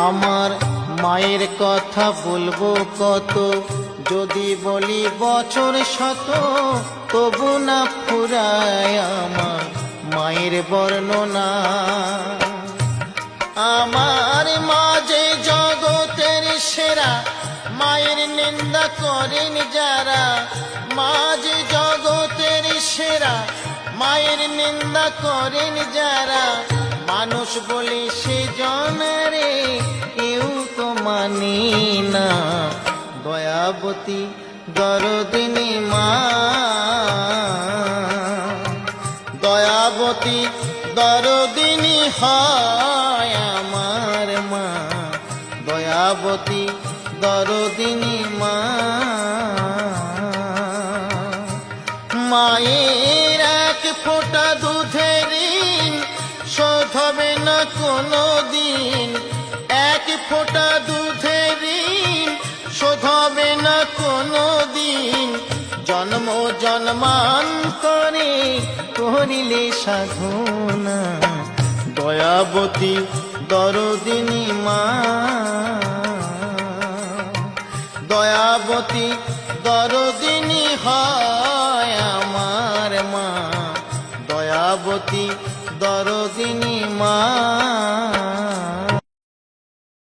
আমার মায়ের কথা বলবো কত, যদি বলি বছর শত তবু না ফুরায় আমার মায়ের বর্ণনা। আমার মা যে জগতের সেরা, মায়ের নিন্দা করেন যারা। মা যে জগতের সেরা, মায়ের নিন্দা করেন যারা। মানুষ বলে সে জনরে কেউ তো মানি না। দয়াবতী দরদিনী মা, দয়াবতী দরদিনী হয় আমার মা, দয়াবতী দরদিনী মা। মায়ের এক ফোঁটা দুধের ঋণ শোধ হবে না কোনো দিন। এক ফোঁটা দুধের ঋণ শোধ হবে না কোনো দিন। জন্ম জন্মান্তরে করিলে সাধনা। দয়াবতী দরদিনী মা, দয়াবতী দরদিনী হয় আমার মা, দয়াবতী দরদিনী মা।